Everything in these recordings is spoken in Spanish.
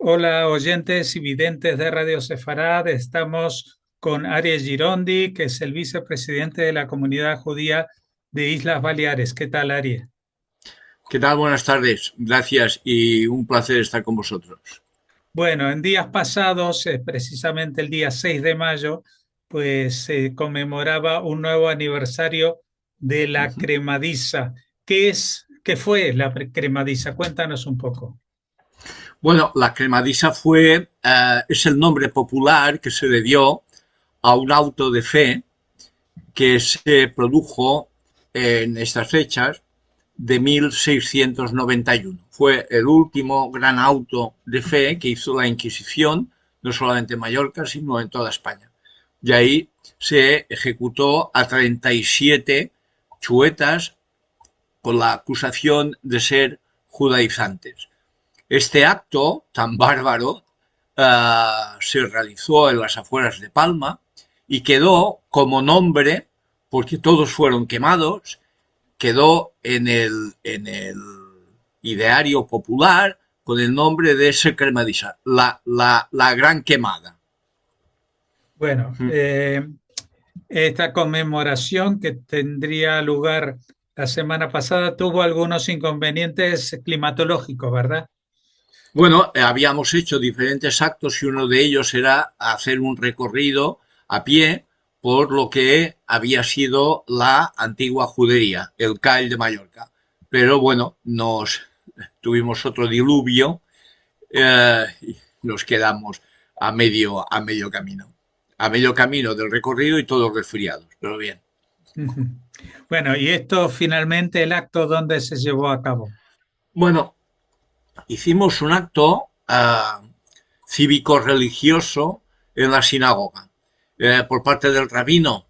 Hola, oyentes y videntes de Radio Sefarad. Estamos con Aries Girondi, que es el vicepresidente de la comunidad judía de Islas Baleares. ¿Qué tal, Aries? ¿Qué tal? Buenas tardes. Gracias y un placer estar con vosotros. Bueno, en días pasados, precisamente el día 6 de mayo, pues se conmemoraba un nuevo aniversario de la Ujú. cremadiza. ¿Qué fue la cremadiza? Cuéntanos un poco. Bueno, la cremadisa es el nombre popular que se le dio a un auto de fe que se produjo en estas fechas de 1691. Fue el último gran auto de fe que hizo la Inquisición, no solamente en Mallorca, sino en toda España. Y ahí se ejecutó a 37 chuetas con la acusación de ser judaizantes. Este acto tan bárbaro se realizó en las afueras de Palma y quedó como nombre, porque todos fueron quemados, quedó en el ideario popular con el nombre de ese cremadisa, la gran quemada. Bueno, esta conmemoración que tendría lugar la semana pasada tuvo algunos inconvenientes climatológicos, ¿verdad? Bueno, habíamos hecho diferentes actos y uno de ellos era hacer un recorrido a pie por lo que había sido la antigua judería, el CAL de Mallorca. Pero bueno, nos tuvimos otro diluvio y nos quedamos a medio camino. A medio camino del recorrido y todos resfriados, pero bien. Ujú. Bueno, y esto finalmente el acto donde se llevó a cabo. Bueno, hicimos un acto cívico-religioso en la sinagoga. Por parte del rabino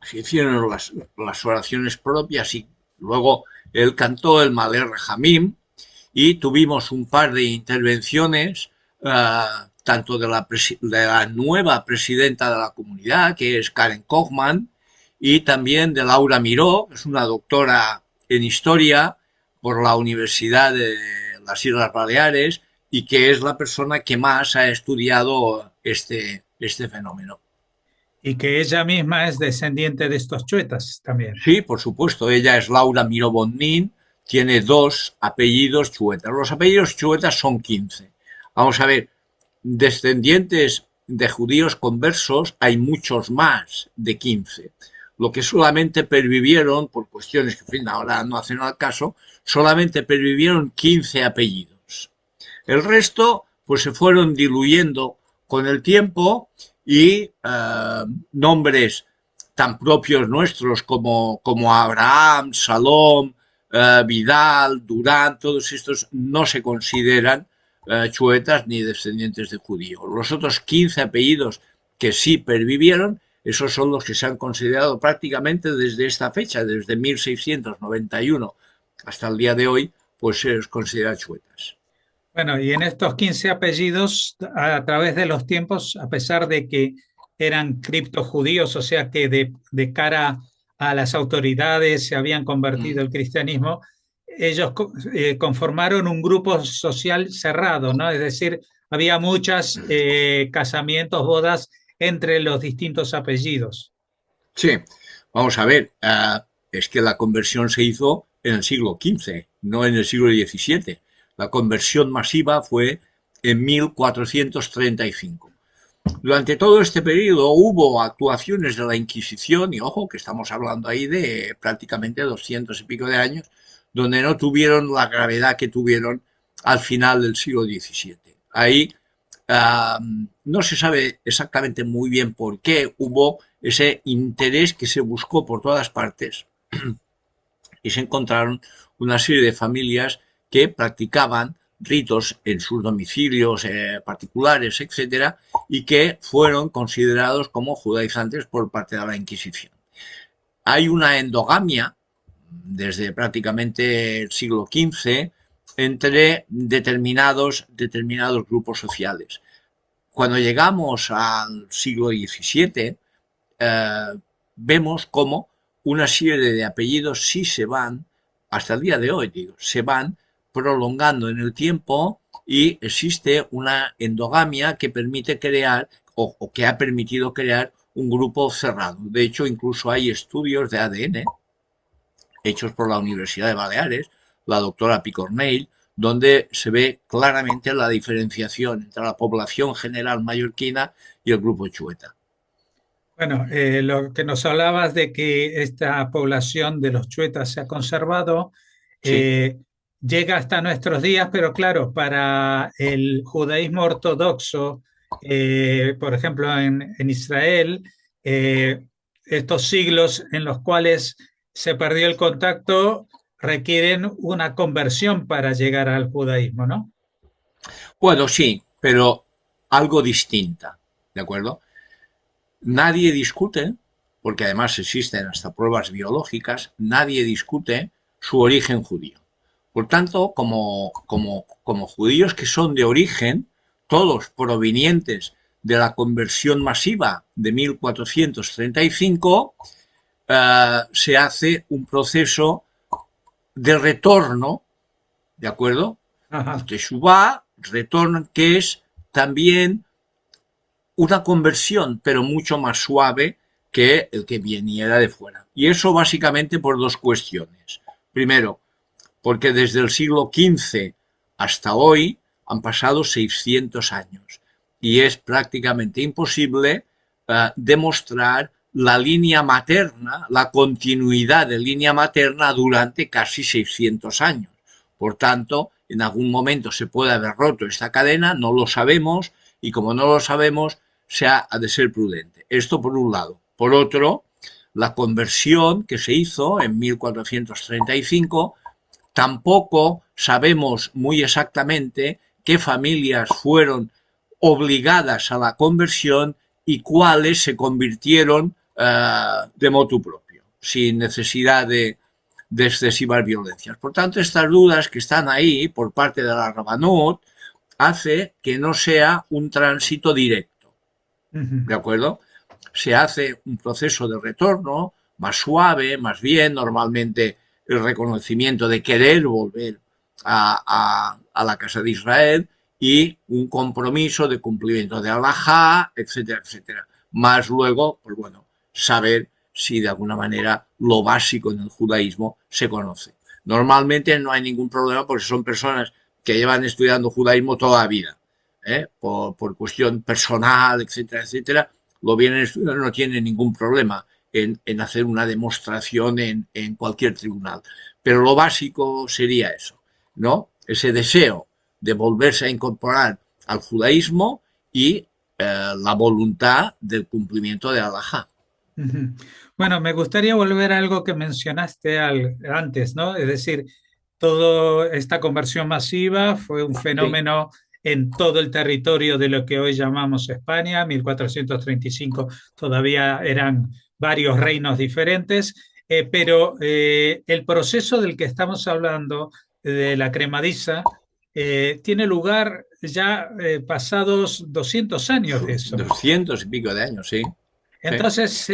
se hicieron las oraciones propias y luego él cantó el Maler Jamim y tuvimos un par de intervenciones tanto de la nueva presidenta de la comunidad, que es Karen Kochman, y también de Laura Miró, que es una doctora en historia por la Universidad de las Islas Baleares y que es la persona que más ha estudiado este fenómeno. Y que ella misma es descendiente de estos chuetas también. Sí, por supuesto, ella es Laura Miró Bonnín, tiene dos apellidos chuetas. Los apellidos chuetas son 15. Vamos a ver, descendientes de judíos conversos hay muchos más de 15. Lo que solamente pervivieron, por cuestiones que en fin, ahora no hacen al caso, solamente pervivieron 15 apellidos. El resto, pues se fueron diluyendo con el tiempo y nombres tan propios nuestros como Abraham, Salom, Vidal, Durán, todos estos no se consideran chuetas ni descendientes de judíos. Los otros 15 apellidos que sí pervivieron, esos son los que se han considerado prácticamente desde esta fecha, desde 1691 hasta el día de hoy, pues se los considera chuetas. Bueno, y en estos 15 apellidos, a través de los tiempos, a pesar de que eran criptojudíos, o sea que de cara a las autoridades se habían convertido Mm. al cristianismo, ellos conformaron un grupo social cerrado, ¿no? Es decir, había muchos casamientos, bodas entre los distintos apellidos. Sí, vamos a ver, es que la conversión se hizo en el siglo XV, no en el siglo XVII. La conversión masiva fue en 1435. Durante todo este periodo hubo actuaciones de la Inquisición, y ojo, que estamos hablando ahí de prácticamente 200 y pico de años, donde no tuvieron la gravedad que tuvieron al final del siglo XVII. Ahí no se sabe exactamente muy bien por qué hubo ese interés que se buscó por todas partes y se encontraron una serie de familias que practicaban ritos en sus domicilios particulares, etcétera, y que fueron considerados como judaizantes por parte de la Inquisición. Hay una endogamia desde prácticamente el siglo XV entre determinados grupos sociales. Cuando llegamos al siglo XVII, eh, vemos cómo una serie de apellidos sí se van, hasta el día de hoy, digo, se van prolongando en el tiempo y existe una endogamia que permite crear o que ha permitido crear un grupo cerrado. De hecho, incluso hay estudios de ADN hechos por la Universidad de Baleares, la doctora Picornell, donde se ve claramente la diferenciación entre la población general mallorquina y el grupo Chueta. Bueno, lo que nos hablabas de que esta población de los chuetas se ha conservado, Sí, eh, llega hasta nuestros días, pero claro, para el judaísmo ortodoxo, por ejemplo, en Israel, eh, estos siglos en los cuales se perdió el contacto requieren una conversión para llegar al judaísmo, ¿no? bueno, sí, pero algo distinta, ¿de acuerdo? Nadie discute, porque además existen hasta pruebas biológicas, nadie discute su origen judío. Por tanto, como judíos que son de origen, todos provenientes de la conversión masiva de 1435, se hace un proceso de retorno, ¿de acuerdo? Ajá. Teshuvah, retorno, que es también una conversión, pero mucho más suave que el que viniera de fuera. Y eso básicamente por dos cuestiones. Primero, porque desde el siglo XV hasta hoy han pasado 600 años y es prácticamente imposible demostrar la línea materna, la continuidad de línea materna durante casi 600 años. Por tanto, en algún momento se puede haber roto esta cadena, no lo sabemos, y como no lo sabemos, se ha de ser prudente. Esto por un lado. Por otro, la conversión que se hizo en 1435, tampoco sabemos muy exactamente qué familias fueron obligadas a la conversión y cuáles se convirtieron de motu propio, sin necesidad de excesivas violencias. Por tanto, estas dudas que están ahí por parte de la Rabanut hace que no sea un tránsito directo, Ujú. ¿de acuerdo? Se hace un proceso de retorno más suave, más bien, normalmente el reconocimiento de querer volver a la casa de Israel y un compromiso de cumplimiento de Alajá, etcétera, etcétera. Más luego, pues bueno, saber si de alguna manera lo básico en el judaísmo se conoce. Normalmente no hay ningún problema porque son personas que llevan estudiando judaísmo toda la vida, por cuestión personal, etcétera, etcétera, lo vienen estudiando, no tienen ningún problema en hacer una demostración en cualquier tribunal. Pero lo básico sería eso, ¿no? Ese deseo de volverse a incorporar al judaísmo y la voluntad del cumplimiento de Alajá. Ujú. Bueno, me gustaría volver a algo que mencionaste antes, ¿no? Es decir, toda esta conversión masiva fue un Sí. fenómeno en todo el territorio de lo que hoy llamamos España. 1435 todavía eran varios reinos diferentes, pero el proceso del que estamos hablando, de la cremadiza, tiene lugar ya pasados 200 años de eso. 200 y pico de años, sí. Sí. Entonces,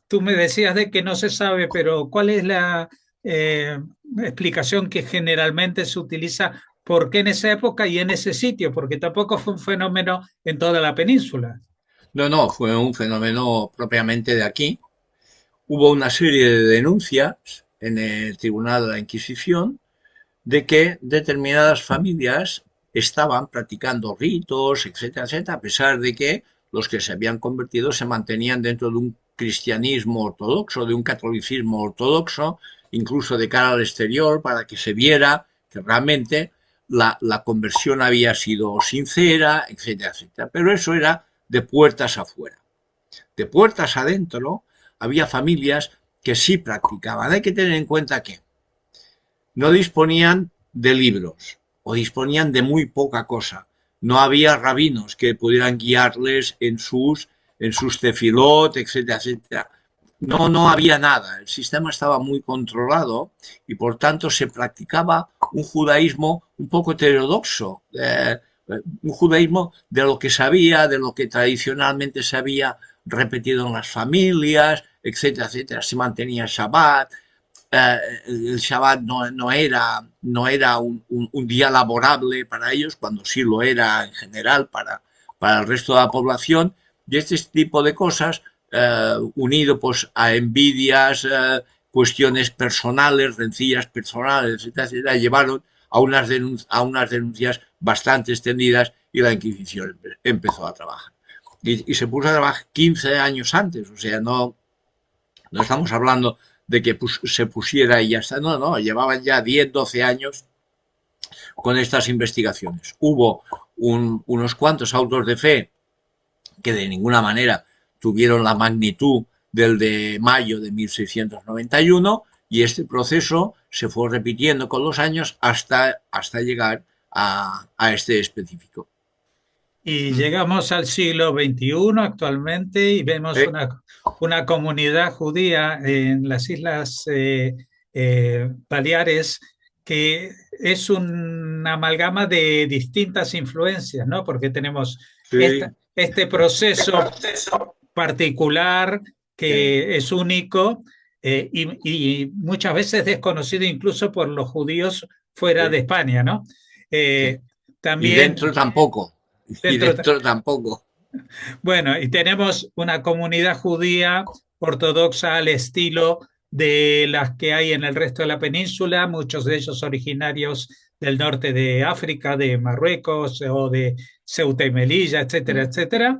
tú me decías de que no se sabe, pero ¿cuál es la eh, explicación que generalmente se utiliza? ¿Por qué en esa época y en ese sitio? Porque tampoco fue un fenómeno en toda la península. No, no, fue un fenómeno propiamente de aquí. Hubo una serie de denuncias en el Tribunal de la Inquisición de que determinadas familias estaban practicando ritos, etcétera, etcétera, a pesar de que los que se habían convertido se mantenían dentro de un cristianismo ortodoxo, de un catolicismo ortodoxo, incluso de cara al exterior, para que se viera que realmente la conversión había sido sincera, etcétera, etcétera. Pero eso era de puertas afuera. De puertas adentro había familias que sí practicaban. Hay que tener en cuenta que no disponían de libros o disponían de muy poca cosa. No había rabinos que pudieran guiarles en sus tefilot, etcétera, etcétera. No, no había nada. El sistema estaba muy controlado y por tanto se practicaba un judaísmo un poco heterodoxo, un judaísmo de lo que sabía, de lo que tradicionalmente se había repetido en las familias, etcétera, etcétera. Se mantenía Shabbat, el Shabbat no era un día laborable para ellos, cuando sí lo era en general para el resto de la población, y este tipo de cosas, unido pues a envidias, cuestiones personales, rencillas personales, etcétera, etcétera, llevaron a unas denuncias bastante extendidas y la Inquisición empezó a trabajar. Y se puso a trabajar 15 años antes, o sea, no estamos hablando de que se pusiera y ya está, no, llevaban ya 10, 12 años con estas investigaciones. Hubo unos cuantos autos de fe que de ninguna manera tuvieron la magnitud del de mayo de 1691 y este proceso se fue repitiendo con los años hasta llegar a este específico. Y llegamos al siglo XXI actualmente y vemos ¿Eh? una comunidad judía en las Islas Baleares que es una amalgama de distintas influencias, ¿no? Porque tenemos Sí, este proceso particular sí, que es único y muchas veces desconocido incluso por los judíos fuera sí, de España, ¿no? sí. Eh, Y también dentro tampoco. Y dentro, dentro tampoco. bueno, y tenemos una comunidad judía ortodoxa al estilo de las que hay en el resto de la península, muchos de ellos originarios del norte de África, de Marruecos o de Ceuta y Melilla, etcétera, etcétera.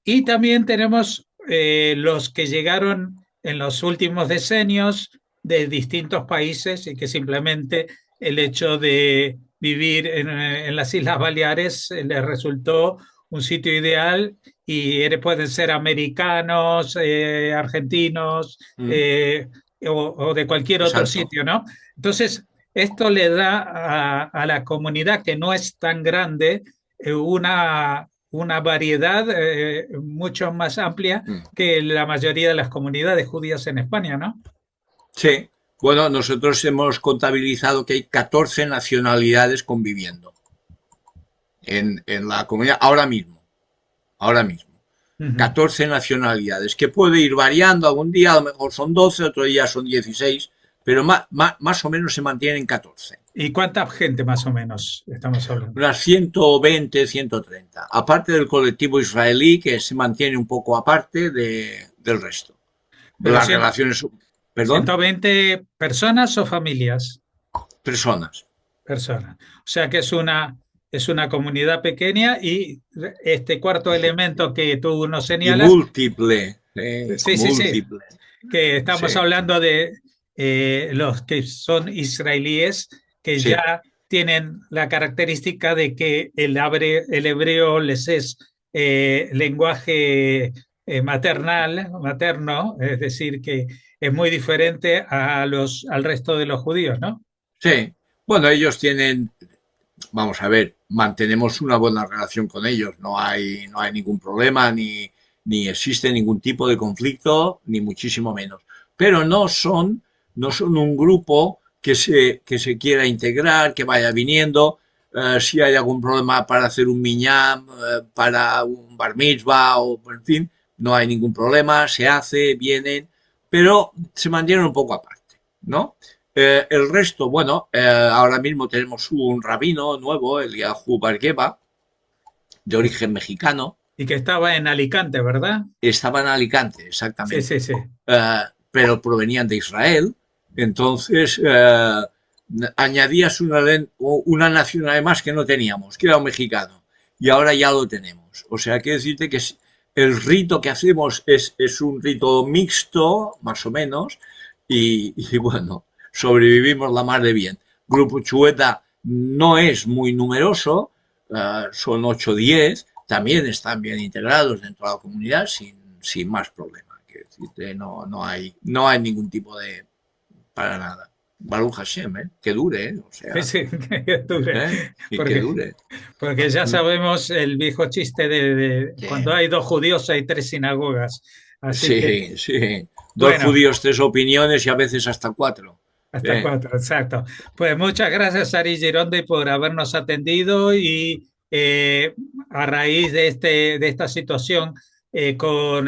Y también tenemos los que llegaron en los últimos decenios de distintos países y que simplemente el hecho de vivir en las Islas Baleares les resultó un sitio ideal y pueden ser americanos, argentinos Mm, o de cualquier otro exacto. sitio, ¿no? Entonces, esto le da a la comunidad que no es tan grande una variedad mucho más amplia Mm. que la mayoría de las comunidades judías en España, ¿no? Sí. Bueno, nosotros hemos contabilizado que hay 14 nacionalidades conviviendo en la comunidad ahora mismo. Ahora mismo. Uh -huh. 14 nacionalidades, que puede ir variando, algún día a lo mejor son 12, otro día son 16, pero más o menos se mantienen 14. ¿Y cuánta gente más o menos estamos hablando? Unas 120, 130. Aparte del colectivo israelí, que se mantiene un poco aparte del resto. Pero Las relaciones, perdón, 120 personas o familias. personas. Personas. O sea que es una comunidad pequeña y este cuarto elemento que tú nos Y señalas, múltiple, sí, sí, sí, múltiple. que Sí, estamos hablando de los que son israelíes que sí. ya tienen la característica de que el hebreo les es lenguaje materno, es decir, que es muy diferente al resto de los judíos, ¿no? Sí. Bueno, ellos tienen, vamos a ver, mantenemos una buena relación con ellos, no hay ningún problema, ni existe ningún tipo de conflicto, ni muchísimo menos. Pero no son un grupo que se quiera integrar, que vaya viniendo. Si hay algún problema para hacer un miñam, para un bar mitzvah, o en fin, no hay ningún problema, se hace, vienen, pero se mantienen un poco aparte, ¿no? El resto, bueno, ahora mismo tenemos un rabino nuevo, el Yahu Bargueva, de origen mexicano. Y que estaba en Alicante, ¿verdad? Estaba en Alicante, Sí, sí, exactamente, sí. pero provenían de Israel. Entonces, añadías una nacionalidad más que no teníamos, que era un mexicano. Y ahora ya lo tenemos. O sea, quiero decirte que el rito que hacemos es un rito mixto, más o menos, y bueno, sobrevivimos la mar de bien. Grupo Chueta no es muy numeroso, son 8 o 10, también están bien integrados dentro de la comunidad sin más problema. Quiero decirte, no hay ningún tipo de, para nada. Baruch Hashem, que dure, o Sí, sea, sí, que dure. y que Porque, dure. porque ya sabemos el viejo chiste de Sí, cuando hay dos judíos hay tres sinagogas. Así que, sí, sí. Dos bueno, judíos, tres opiniones y a veces hasta cuatro. hasta Eh, cuatro, exacto. Pues muchas gracias, Ari Gironde, por habernos atendido y a raíz de esta situación con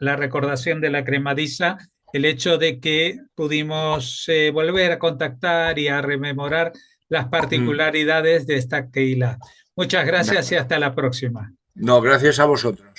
la recordación de la cremadiza, el hecho de que pudimos volver a contactar y a rememorar las Mm, particularidades de esta Keilah. Muchas de gracias y acuerdo. hasta la próxima. No, gracias a vosotros.